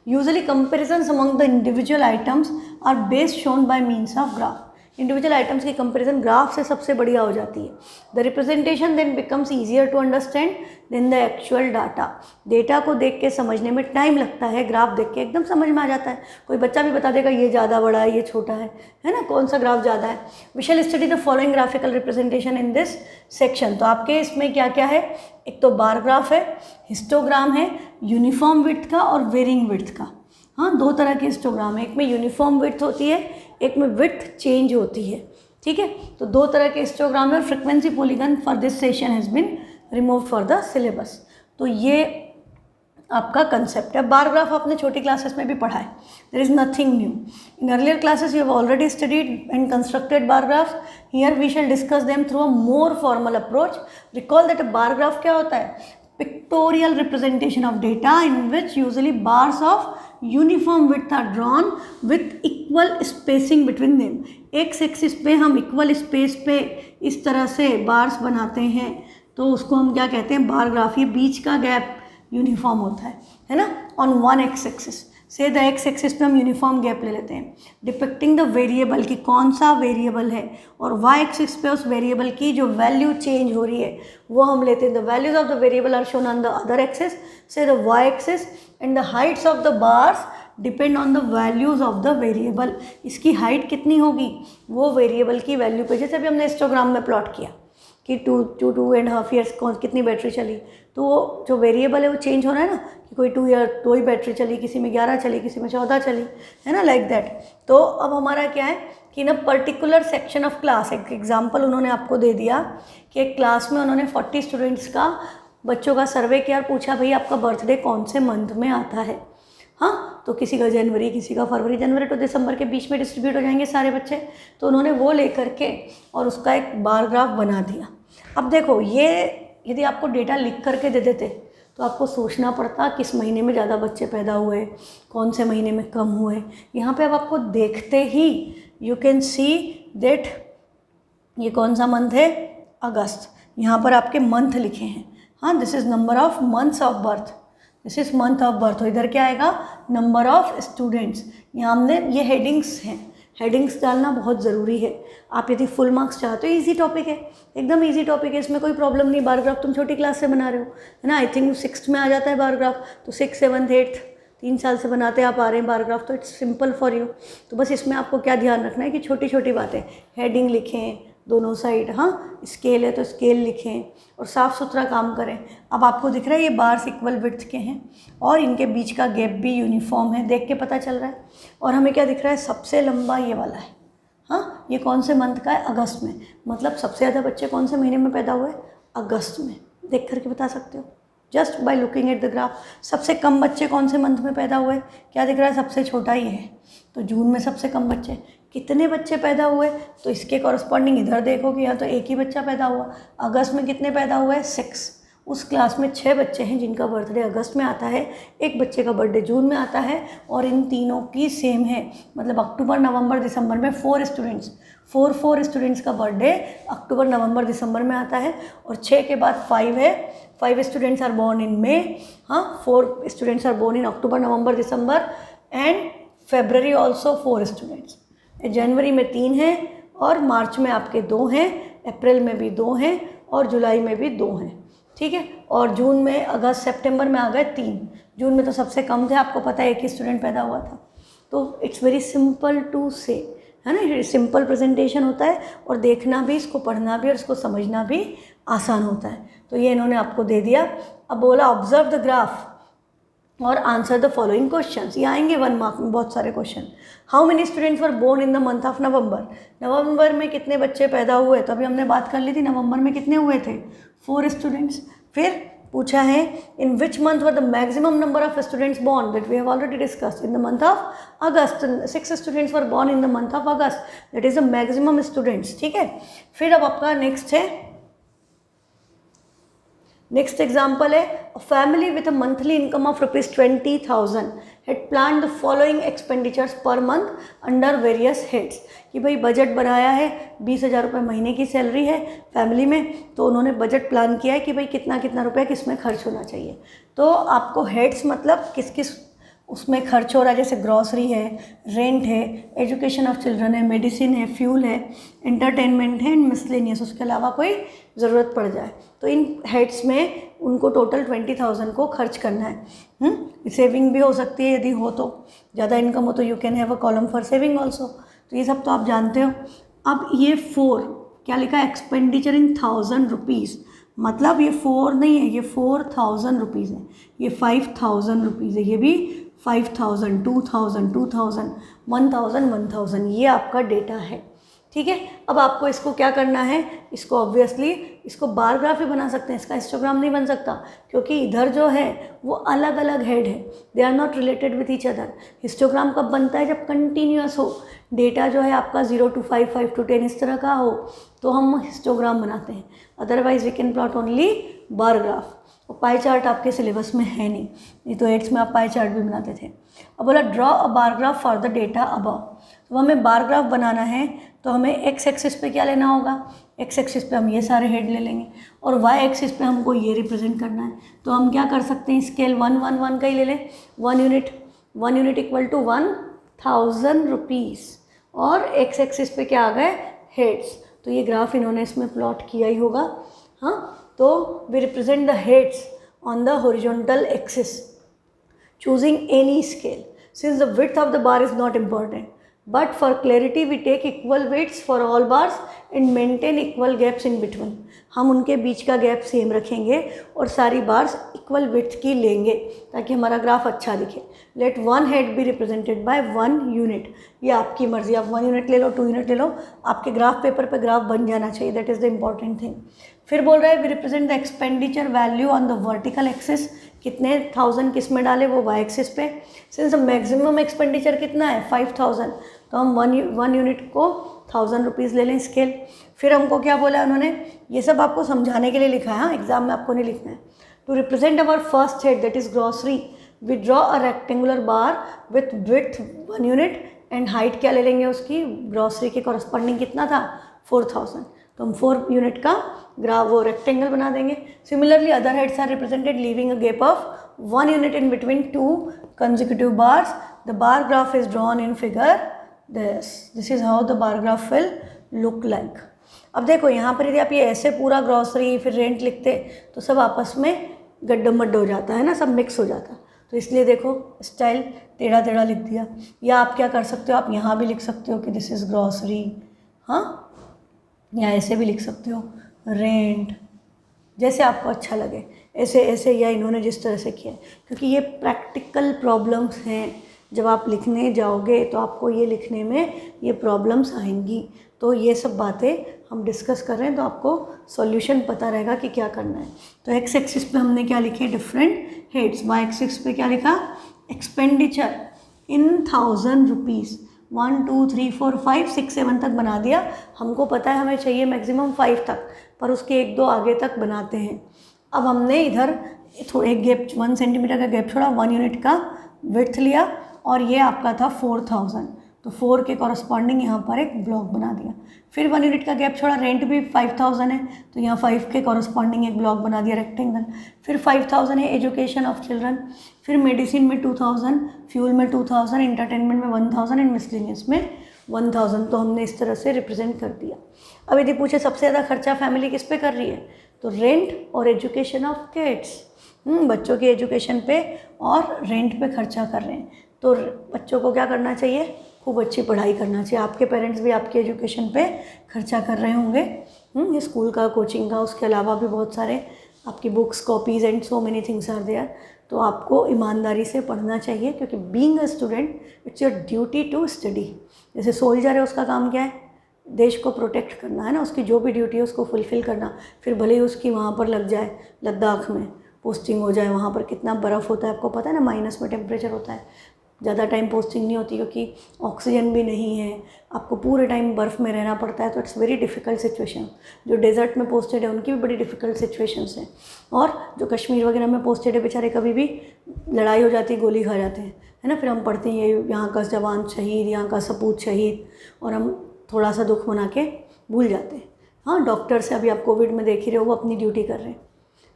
Usually comparisons among the individual items are best shown by means of graph. Individual items की कंपैरिजन ग्राफ से सबसे बढ़िया हो जाती है। The representation then becomes easier to understand than the actual data. Data को देख के समझने में टाइम लगता है, ग्राफ देख के एकदम समझ में आ जाता है। कोई बच्चा भी बता देगा ये ज़्यादा बड़ा है, ये छोटा है ना, कौन सा ग्राफ ज़्यादा है। We shall study the following graphical representation in this section. तो आपके इसमें क्या क्या है, एक तो बार ग्राफ है, हिस्टोग्राम है, यूनिफॉर्म विड्थ का और वेरिंग विड्थ का। हाँ, दो तरह के हिस्टोग्राम है, एक में यूनिफॉर्म विड्थ होती है, एक में विड्थ चेंज होती है। ठीक है, तो दो तरह के हिस्टोग्राम है और frequency polygon for this session has been removed for the syllabus. तो ये आपका कंसेप्ट है। बार ग्राफ आपने छोटी क्लासेस में भी पढ़ा है, there is nothing new. In earlier classes you have already studied and constructed bar graphs, here we shall discuss them through a more formal approach. Recall that bar graph क्या होता है, pictorial representation of data in which usually bars of uniform width are drawn with equal spacing between them. X axis पे हम equal space पे इस तरह से bars बनाते हैं, तो उसको हम क्या कहते हैं, बार ग्राफ। ये बीच का गैप यूनिफॉर्म होता है ना, on one x axis say the x axis पे हम यूनिफॉर्म गैप ले लेते हैं। डिपिक्टिंग द वेरिएबल की कौन सा वेरिएबल है, और वाई एक्सिस पे उस वेरिएबल की जो वैल्यू चेंज हो रही है वो हम लेते हैं। The values of the variable are shown on the other axis say the Y axis, and the heights of the bars depend on the values of the variable. इसकी हाइट कितनी होगी वो वेरिएबल की वैल्यू पे, जैसे अभी हमने histogram में प्लॉट किया कि 2.5 ईयर्स कितनी बैटरी चली, तो वो जो वेरिएबल है वो चेंज हो रहा है ना, कि कोई 2 ईयर 2 ही बैटरी चली, किसी में 11 चली, किसी में 14 चली, है ना, लाइक दैट। तो अब हमारा क्या है कि ना पर्टिकुलर सेक्शन ऑफ क्लास, एक एग्जाम्पल उन्होंने आपको दे दिया कि एक क्लास में उन्होंने 40 स्टूडेंट्स का, बच्चों का सर्वे किया और पूछा भाई आपका बर्थडे कौन से मंथ में आता है। हाँ, तो किसी का जनवरी, किसी का फरवरी, जनवरी टू दिसंबर के बीच में डिस्ट्रीब्यूट हो जाएंगे सारे बच्चे। तो उन्होंने वो लेकर के और उसका एक बार ग्राफ बना दिया। अब देखो, ये यदि आपको डेटा लिख करके दे देते तो आपको सोचना पड़ता किस महीने में ज़्यादा बच्चे पैदा हुए, कौन से महीने में कम हुए। यहाँ पे अब आपको देखते ही यू कैन सी दैट ये कौन सा मंथ है, अगस्त। यहाँ पर आपके मंथ लिखे हैं। हाँ, this is number of months of birth, this is month of birth. तो इधर क्या आएगा, नंबर ऑफ स्टूडेंट्स। यहाँ हमने ये हेडिंग्स हैं, हेडिंग्स डालना बहुत ज़रूरी है। आप यदि फुल मार्क्स चाहते हो, इजी टॉपिक है, एकदम इजी टॉपिक है, इसमें कोई प्रॉब्लम नहीं। बार ग्राफ तुम छोटी क्लास से बना रहे हो, है ना, आई थिंक 6th में आ जाता है बार ग्राफ, तो 6th 7th 8th 3 साल से बनाते आप आ रहे हैं बार ग्राफ, तो इट्स सिंपल फॉर यू। तो बस इसमें आपको क्या ध्यान रखना है कि छोटी छोटी बातें, हेडिंग लिखें दोनों साइड, हाँ, स्केल है तो स्केल लिखें और साफ़ सुथरा काम करें। अब आपको दिख रहा है ये बार्स इक्वल विड्थ के हैं और इनके बीच का गैप भी यूनिफॉर्म है, देख के पता चल रहा है। और हमें क्या दिख रहा है, सबसे लंबा ये वाला है। हाँ, ये कौन से मंथ का है, अगस्त में। मतलब सबसे ज़्यादा बच्चे कौन से महीने में पैदा हुए, अगस्त में। देख करके बता सकते हो just by looking at the graph. सबसे कम बच्चे कौन से मंथ में पैदा हुए, क्या दिख रहा है, सबसे छोटा ही है, तो जून में सबसे कम बच्चे। कितने बच्चे पैदा हुए, तो इसके कॉरस्पॉन्डिंग इधर देखो कि यहाँ तो एक ही बच्चा पैदा हुआ। अगस्त में कितने पैदा हुए, 6। उस क्लास में 6 बच्चे हैं जिनका बर्थडे अगस्त में आता है, एक बच्चे का बर्थडे जून में आता है, और इन तीनों की सेम है। मतलब अक्टूबर नवंबर दिसंबर में 4 स्टूडेंट्स, 4 स्टूडेंट्स का बर्थडे अक्टूबर नवंबर दिसंबर में आता है, और 6 के बाद 5 है, 5 students are born in May. हाँ, 4 students are born in October November December and February also 4 students. जनवरी में 3 हैं और मार्च में आपके 2 हैं, अप्रैल में भी 2 हैं और जुलाई में भी 2 हैं। ठीक है, और जून में, अगस्त सितंबर में आ गए 3। जून में तो सबसे कम थे, आपको पता है, एक ही स्टूडेंट पैदा हुआ था। तो इट्स वेरी सिंपल टू से, है ना, सिंपल प्रेजेंटेशन होता है और देखना भी, इसको पढ़ना भी और इसको समझना भी आसान होता है। तो ये इन्होंने आपको दे दिया। अब बोला ऑब्जर्व द ग्राफ और आंसर द फॉलोइंग क्वेश्चंस। ये आएंगे 1 मार्क में बहुत सारे question. How many students were born in the month of November. नवंबर में कितने बच्चे पैदा हुए, तो अभी हमने बात कर ली थी, नवंबर में कितने हुए थे, 4 स्टूडेंट्स। फिर पूछा है in which month were the maximum number of students born, that we have already discussed, in the month of August. 6 students were born in the month of August, that is the maximum students. ठीक है, फिर अब आपका next है, next example है, a family with a monthly income of ₹20,000 had plan the following expenditures per month under various heads. कि भाई budget बनाया है, 20,000 रुपये महीने की सैलरी है फैमिली में, तो उन्होंने बजट प्लान किया है कि भाई कितना कितना रुपया किस में खर्च होना चाहिए। तो आपको हेड्स मतलब किस किस उसमें खर्च हो रहा है, जैसे ग्रॉसरी है, रेंट है, एजुकेशन ऑफ चिल्ड्रन है, मेडिसिन है, फ्यूल है, एंटरटेनमेंट है एंड मिसलेनियस, उसके अलावा कोई ज़रूरत पड़ जाए तो इन हेड्स में उनको टोटल 20,000 को खर्च करना है। सेविंग भी हो सकती है यदि हो तो, ज़्यादा इनकम हो तो you can have a column for saving also. तो ये सब तो आप जानते हो। अब ये 4 क्या लिखा है, एक्सपेंडिचर इन 1000 रुपीज़, मतलब ये 4 नहीं है, ये 4000 रुपीज़ है, ये 5000 रुपीज़ है, ये भी 5000, 2000, 2000, 1000, 1000, ये आपका डेटा है। ठीक है, अब आपको इसको क्या करना है, इसको ऑब्वियसली इसको बार ग्राफ ही बना सकते हैं, इसका हिस्टोग्राम नहीं बन सकता क्योंकि इधर जो है वो अलग अलग हेड है, they are not related with each other. Histogram कब बनता है, जब कंटिन्यूअस हो, डेटा जो है आपका 0 to 5, 5 to 10 इस तरह का हो तो हम हिस्टोग्राम बनाते हैं, otherwise we can plot only bar graph. और पाई चार्ट आपके सिलेबस में है नहीं तो 8th में आप पाई चार्ट भी बनाते थे। अब बोला draw a bar graph for the data above, तो हमें बार ग्राफ बनाना है तो हमें एक्स एक्सिस पे क्या लेना होगा, एक्स एक्सिस पे हम ये सारे हेड ले लेंगे और वाई एक्सिस पे हमको ये रिप्रेजेंट करना है। तो हम क्या कर सकते हैं, स्केल 1 1 1 का ही ले लें, 1 यूनिट इक्वल टू 1000 रुपीज़ और एक्स एक्सिस पे क्या आ गए, हेड्स। तो ये ग्राफ इन्होंने इसमें प्लॉट किया ही होगा। हाँ, तो we represent the heads on the horizontal axis choosing any scale since the width of the bar is not important, but for clarity we take equal widths for all bars and maintain equal gaps in between। हम उनके बीच का gap same रखेंगे और सारी bars equal width की लेंगे ताकि हमारा ग्राफ अच्छा दिखे। Let one head be represented by 1 unit, ये आपकी मर्जी, आप 1 यूनिट ले लो, 2 यूनिट ले लो, आपके ग्राफ पेपर पे ग्राफ बन जाना चाहिए, that is the important thing. फिर बोल रहा है we represent the expenditure value on the vertical axis, कितने 1000 किस में डाले, वो वाई एक्सिस पे। सिंस मैक्सिमम एक्सपेंडिचर कितना है 5000, तो हम 1 यूनिट को 1000 रुपीज़ ले लें स्केल। फिर हमको क्या बोला उन्होंने, ये सब आपको समझाने के लिए लिखा है, हाँ एग्जाम में आपको नहीं लिखना है। To represent our first head that is grocery we draw a rectangular bar with width 1 unit and height क्या ले लेंगे उसकी, ग्रॉसरी के कॉरस्पॉन्डिंग कितना था 4000, तो हम 4 यूनिट का ग्राफ वो रेक्टेंगल बना देंगे। Similarly other heads are represented leaving a gap of 1 unit in between 2 consecutive bars। The bar graph is drawn in figure this is how the bar graph will look like. अब देखो यहाँ पर यदि आप ये ऐसे पूरा ग्रॉसरी फिर रेंट लिखते तो सब आपस में गड्ढा हो जाता है ना, सब मिक्स हो जाता। तो इसलिए देखो स्टाइल टेढ़ा टेढ़ा लिख दिया। या आप क्या कर सकते हो, आप यहाँ भी लिख सकते हो कि दिस इज़ ग्रॉसरी, हाँ, या ऐसे भी लिख सकते हो रेंट, जैसे आपको अच्छा लगे, ऐसे ऐसे, या इन्होंने जिस तरह से किया है, क्योंकि ये प्रैक्टिकल प्रॉब्लम्स हैं। जब आप लिखने जाओगे तो आपको ये लिखने में ये प्रॉब्लम्स आएंगी। तो ये सब बातें हम डिस्कस कर रहे हैं तो आपको सॉल्यूशन पता रहेगा कि क्या करना है। तो एक्स एक्सिस पे हमने क्या लिखे, डिफरेंट हेड्स। वाई एक्सिस पे क्या लिखा, एक्सपेंडिचर इन 1000 रुपीज़। 1 2 3 4 5 6 7 तक बना दिया। हमको पता है हमें चाहिए मैक्सिमम 5 तक, पर उसके 1 2 आगे तक बनाते हैं। अब हमने इधर थोड़ा एक गैप 1 सेंटीमीटर का गैप छोड़ा, 1 यूनिट का विड्थ लिया और ये आपका था 4000, तो 4 के कॉरस्पॉन्डिंग यहाँ पर एक ब्लॉक बना दिया। फिर 1 यूनिट का गैप छोड़ा, रेंट भी 5000 है तो यहाँ 5 के कॉरस्पॉन्डिंग एक ब्लॉक बना दिया रेक्टेंगल। फिर 5000 है एजुकेशन ऑफ चिल्ड्रन, फिर मेडिसिन में 2000, फ्यूल में 2000, एंटरटेनमेंट में 1000 एंड मिसलेनियस में 1000। तो हमने इस तरह से रिप्रेजेंट कर दिया। अब यदि पूछे सबसे ज़्यादा खर्चा फैमिली किस पे कर रही है, तो रेंट और एजुकेशन ऑफ किड्स, बच्चों की एजुकेशन पे और रेंट पे खर्चा कर रहे हैं। तो बच्चों को क्या करना चाहिए, खूब अच्छी पढ़ाई करना चाहिए। आपके पेरेंट्स भी आपकी एजुकेशन पे खर्चा कर रहे होंगे, स्कूल का, कोचिंग का, उसके अलावा भी बहुत सारे आपकी books, copies and so many things are there. तो आपको ईमानदारी से पढ़ना चाहिए क्योंकि being a student it's your duty to study. जैसे सोल्जर है, उसका काम क्या है, देश को प्रोटेक्ट करना है ना, उसकी जो भी ड्यूटी है उसको फुलफ़िल करना। फिर भले ही उसकी वहाँ पर लग जाए, लद्दाख में पोस्टिंग हो जाए, वहाँ पर कितना बर्फ़ होता है आपको पता है ना, माइनस में टेम्परेचर होता है, ज़्यादा टाइम पोस्टिंग नहीं होती क्योंकि ऑक्सीजन भी नहीं है, आपको पूरे टाइम बर्फ़ में रहना पड़ता है। तो इट्स वेरी डिफ़िकल्ट सिचुएशन। जो डेजर्ट में पोस्टेड है उनकी भी बड़ी डिफ़िकल्ट सिचुएशंस हैं, और जो कश्मीर वगैरह में पोस्टेड है बेचारे कभी भी लड़ाई हो जाती है, गोली खा जाते हैं, है ना। फिर हम पढ़ते हैं यहाँ का जवान शहीद, यहाँ का सपूत शहीद, और हम थोड़ा सा दुख मना के भूल जाते हैं। हाँ, डॉक्टर से अभी आप कोविड में देख ही रहे हो, वो अपनी ड्यूटी कर रहे हैं।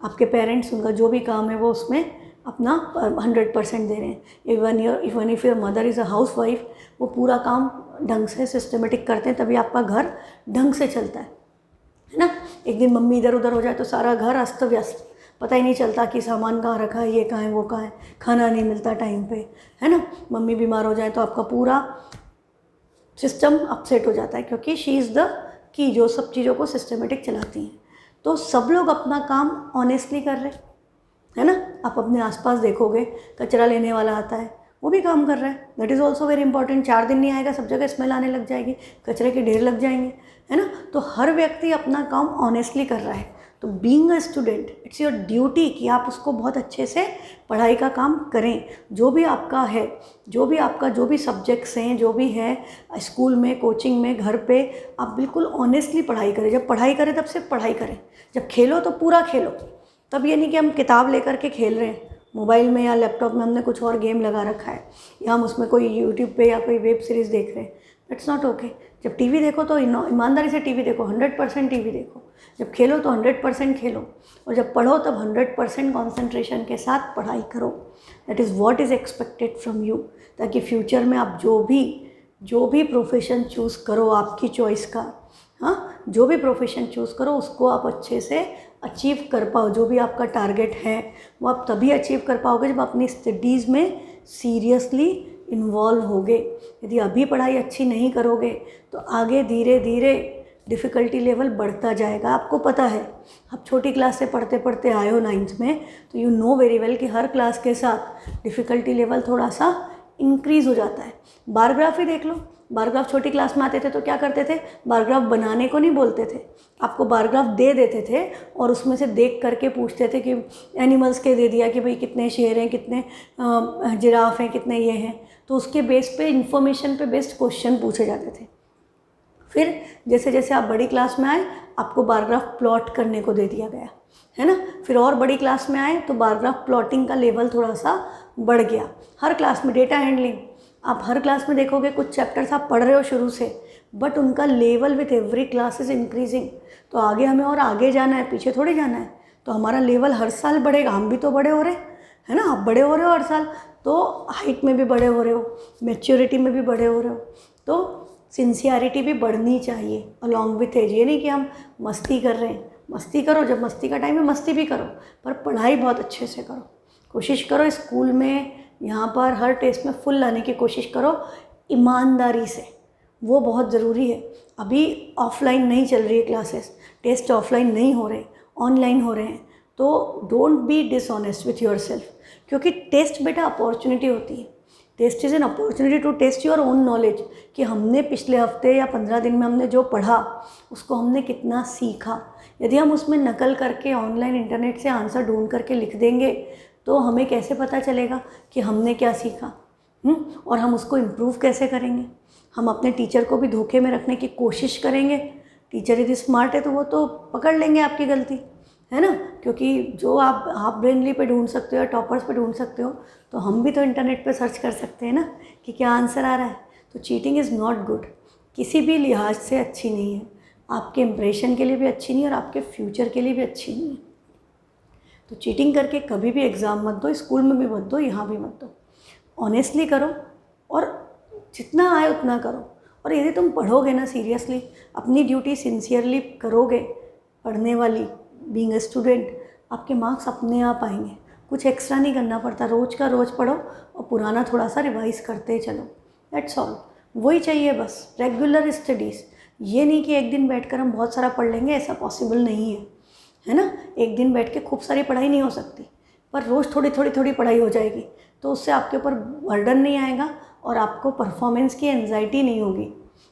आपके पेरेंट्स, उनका जो भी काम है वो उसमें अपना 100% दे रहे हैं। Even if your mother is a house wife, वो पूरा काम ढंग से सिस्टमेटिक करते हैं, तभी आपका घर ढंग से चलता है ना। एक दिन मम्मी इधर उधर हो जाए तो सारा घर अस्त व्यस्त, पता ही नहीं चलता कि सामान कहाँ रखा है, ये कहाँ है, वो कहाँ है, खाना नहीं मिलता टाइम पे, है ना। मम्मी बीमार हो जाए तो आपका पूरा सिस्टम अपसेट हो जाता है, क्योंकि शी इज़ द की जो सब चीज़ों को सिस्टमेटिक चलाती हैं। तो सब लोग अपना काम ऑनेस्टली कर रहे हैं, है ना। आप अपने आसपास देखोगे, कचरा लेने वाला आता है, वो भी काम कर रहा है, that is also very important. 4 दिन नहीं आएगा, सब जगह स्मेल आने लग जाएगी, कचरे के ढेर लग जाएंगे, है ना। तो हर व्यक्ति अपना काम ऑनेस्टली कर रहा है। तो being a student, it's your duty कि आप उसको बहुत अच्छे से पढ़ाई का काम करें। जो भी आपका है, जो भी सब्जेक्ट्स हैं, जो भी है स्कूल में, कोचिंग में, घर पे, आप बिल्कुल ऑनेस्टली पढ़ाई करें। जब पढ़ाई करें तब सिर्फ पढ़ाई करें, जब खेलो तो पूरा खेलो। तब ये नहीं कि हम किताब लेकर के खेल रहे हैं, मोबाइल में या लैपटॉप में हमने कुछ और गेम लगा रखा है, या हम उसमें कोई यूट्यूब पे या कोई वेब सीरीज़ देख रहे हैं, दैट्स नॉट ओके। जब टीवी देखो तो ईमानदारी से टीवी देखो, 100% टीवी देखो। जब खेलो तो 100% खेलो, और जब पढ़ो तब 100% कॉन्सेंट्रेशन के साथ पढ़ाई करो। That is what is expected from you, ताकि फ्यूचर में आप जो भी प्रोफेशन चूज़ करो, आपकी चॉइस का, हाँ, जो भी प्रोफेशन चूज़ करो उसको आप अच्छे से अचीव कर पाओ। जो भी आपका टारगेट है वो आप तभी अचीव कर पाओगे जब अपनी स्टडीज़ में सीरियसली इन्वॉल्व होगे। यदि अभी पढ़ाई अच्छी नहीं करोगे तो आगे धीरे धीरे डिफ़िकल्टी लेवल बढ़ता जाएगा। आपको पता है, आप छोटी क्लास से पढ़ते पढ़ते आए हो 9th में, तो यू नो वेरी वेल कि हर क्लास के साथ डिफ़िकल्टी लेवल थोड़ा सा इंक्रीज़ हो जाता है। बार ग्राफ ही देख लो, बार ग्राफ छोटी क्लास में आते थे तो क्या करते थे, बार ग्राफ बनाने को नहीं बोलते थे, आपको बार ग्राफ दे देते थे और उसमें से देख करके पूछते थे कि एनिमल्स के दे दिया कि भाई कितने शेर हैं, कितने जिराफ हैं, कितने ये हैं, तो उसके बेस पे इंफॉर्मेशन पे बेस्ड क्वेश्चन पूछे जाते थे। फिर जैसे जैसे आप बड़ी क्लास में आए, आपको बार ग्राफ प्लॉट करने को दे दिया गया, है ना। फिर और बड़ी क्लास में आए तो बार ग्राफ प्लॉटिंग का लेवल थोड़ा सा बढ़ गया। हर क्लास में डेटा हैंडलिंग, आप हर क्लास में देखोगे कुछ चैप्टर्स आप पढ़ रहे हो शुरू से, बट उनका level with every class is increasing. तो आगे हमें और आगे जाना है, पीछे थोड़ी जाना है। तो हमारा लेवल हर साल बढ़ेगा, हम भी तो बड़े हो रहे हैं, है ना। आप बड़े हो रहे हो हर साल, तो हाइट में भी बड़े हो रहे हो, मैच्योरिटी में भी बड़े हो रहे हो, तो सिंसियरिटी भी बढ़नी चाहिए अलॉन्ग विथ एज। ये नहीं कि हम मस्ती कर रहे हैं, मस्ती करो, जब मस्ती का टाइम है मस्ती भी करो, पर पढ़ाई बहुत अच्छे से करो। कोशिश करो स्कूल में, यहाँ पर हर टेस्ट में फुल लाने की कोशिश करो ईमानदारी से, वो बहुत ज़रूरी है। अभी ऑफलाइन नहीं चल रही है क्लासेस, टेस्ट ऑफलाइन नहीं हो रहे, ऑनलाइन हो रहे हैं, तो don't be dishonest with your सेल्फ, क्योंकि टेस्ट बेटा अपॉर्चुनिटी होती है। Test is an opportunity to test your own knowledge, कि हमने पिछले हफ्ते या 15 दिन में हमने जो पढ़ा उसको हमने कितना सीखा। यदि हम उसमें नकल करके ऑनलाइन इंटरनेट से आंसर ढूंढ करके लिख देंगे तो हमें कैसे पता चलेगा कि हमने क्या सीखा, और हम उसको इम्प्रूव कैसे करेंगे। हम अपने टीचर को भी धोखे में रखने की कोशिश करेंगे। टीचर यदि स्मार्ट है तो वो तो पकड़ लेंगे आपकी गलती, है ना, क्योंकि जो आप हाफ ब्रेनली पे ढूंढ सकते हो या टॉपर्स पे ढूंढ सकते हो, तो हम भी तो इंटरनेट पे सर्च कर सकते हैं ना कि क्या आंसर आ रहा है। तो चीटिंग इज़ नॉट गुड, किसी भी लिहाज से अच्छी नहीं है, आपके इम्प्रेशन के लिए भी अच्छी नहीं है और आपके फ्यूचर के लिए भी अच्छी नहीं है। तो चीटिंग करके कभी भी एग्ज़ाम मत दो, स्कूल में भी मत दो, यहाँ भी मत दो। ऑनेस्टली करो और जितना आए उतना करो। और यदि तुम पढ़ोगे ना सीरियसली, अपनी ड्यूटी सिंसियरली करोगे, पढ़ने वाली, बीइंग अ स्टूडेंट, आपके मार्क्स अपने आप आएंगे। कुछ एक्स्ट्रा नहीं करना पड़ता, रोज़ का रोज़ पढ़ो और पुराना थोड़ा सा रिवाइज़ करते चलो, दैट्स ऑल। वही चाहिए बस, रेगुलर स्टडीज़। ये नहीं कि एक दिन बैठकर हम बहुत सारा पढ़ लेंगे, ऐसा पॉसिबल नहीं है ना। एक दिन बैठ के खूब सारी पढ़ाई नहीं हो सकती, पर रोज़ थोड़ी थोड़ी थोड़ी पढ़ाई हो जाएगी, तो उससे आपके ऊपर बर्डन नहीं आएगा और आपको परफॉर्मेंस की एंजाइटी नहीं होगी।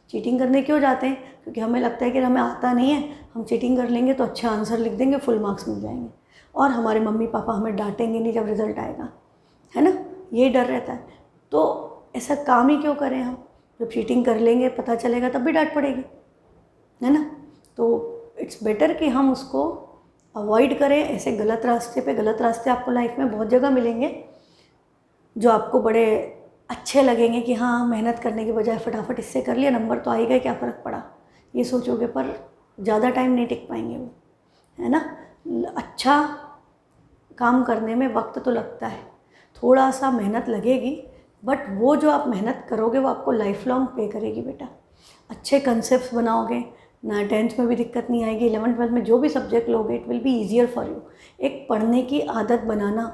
चीटिंग करने क्यों जाते हैं? क्योंकि हमें लगता है कि हमें आता नहीं है, हम चीटिंग कर लेंगे तो अच्छा आंसर लिख देंगे, फुल मार्क्स मिल जाएंगे और हमारे मम्मी पापा हमें डांटेंगे नहीं जब रिज़ल्ट आएगा, है ना। ये डर रहता है। तो ऐसा काम ही क्यों करें हम? जब चीटिंग कर लेंगे पता चलेगा तब भी डांट पड़ेगी, है ना। तो इट्स बेटर कि हम उसको अवॉइड करें। ऐसे गलत रास्ते आपको लाइफ में बहुत जगह मिलेंगे जो आपको बड़े अच्छे लगेंगे कि हाँ, मेहनत करने के बजाय फटाफट इससे कर लिया, नंबर तो आएगा, क्या फ़र्क पड़ा, ये सोचोगे, पर ज़्यादा टाइम नहीं टिक पाएंगे वो, है ना। अच्छा काम करने में वक्त तो लगता है, थोड़ा सा मेहनत लगेगी, बट वो जो आप मेहनत करोगे वो आपको लाइफ लॉन्ग पे करेगी बेटा। अच्छे कंसेप्ट बनाओगे ना, 10th में भी दिक्कत नहीं आएगी, 11th-12th में जो भी सब्जेक्ट लोगे it will be easier for you. एक पढ़ने की आदत बनाना,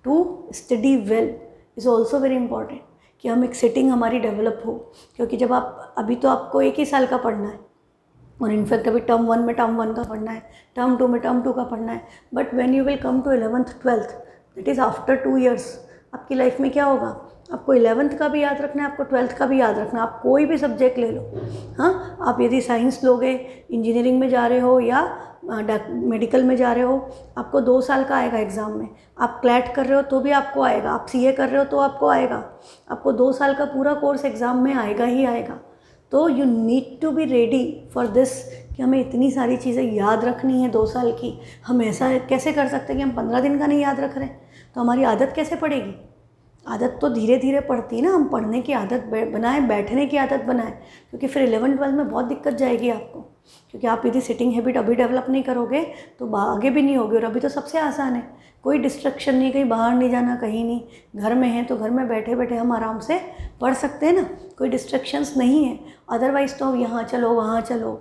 to study well is also very important, कि हम एक सिटिंग हमारी डेवलप हो। क्योंकि जब आप अभी तो आपको 1 ही साल का पढ़ना है, और इनफैक्ट अभी टर्म 1 में टर्म 1 का पढ़ना है, टर्म 2 में टर्म 2 का पढ़ना है, but when you will come to 11th-12th that is after 2 years, आपकी लाइफ में क्या होगा, आपको 11th का भी याद रखना है, आपको 12th का भी याद रखना है। आप कोई भी सब्जेक्ट ले लो, हाँ, आप यदि साइंस लोगे, इंजीनियरिंग में जा रहे हो या मेडिकल में जा रहे हो, आपको 2 साल का आएगा एग्ज़ाम में। आप क्लैट कर रहे हो तो भी आपको आएगा, आप सीए कर रहे हो तो आपको आएगा, आपको 2 साल का पूरा कोर्स एग्ज़ाम में आएगा ही आएगा। तो you need to be ready for this, कि हमें इतनी सारी चीज़ें याद रखनी है 2 साल की। हम ऐसा कैसे कर सकते हैं कि हम 15 दिन का नहीं याद रख रहे हैं, तो हमारी आदत कैसे पड़ेगी। आदत तो धीरे धीरे पड़ती है ना, हम पढ़ने की आदत बनाएं, बैठने की आदत बनाएं, क्योंकि फिर 11th-12th में बहुत दिक्कत जाएगी आपको। क्योंकि आप यदि सिटिंग हैबिट अभी डेवलप नहीं करोगे तो आगे भी नहीं होगी। और अभी तो सबसे आसान है, कोई डिस्ट्रक्शन नहीं, कहीं बाहर नहीं जाना, कहीं नहीं, घर में है तो घर में बैठे बैठे हम आराम से पढ़ सकते हैं ना, कोई डिस्ट्रक्शंस नहीं है। अदरवाइज़ तो यहाँ चलो वहाँ चलो,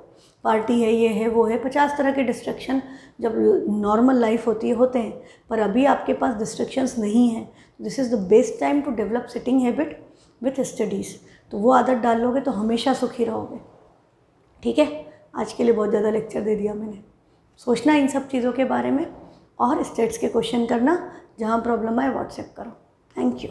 पार्टी है, ये है वो है, 50 तरह के डिस्ट्रक्शन जब नॉर्मल लाइफ होती है होते हैं, पर अभी आपके पास डिस्ट्रक्शंस नहीं है। This is the best time to develop sitting habit with studies. तो वो आदत डाल लोगे तो हमेशा सुखी रहोगे। ठीक है, आज के लिए बहुत ज़्यादा लेक्चर दे दिया मैंने। सोचना इन सब चीज़ों के बारे में, और स्टेट्स के क्वेश्चन करना, जहाँ प्रॉब्लम आए व्हाट्सएप करो। Thank you.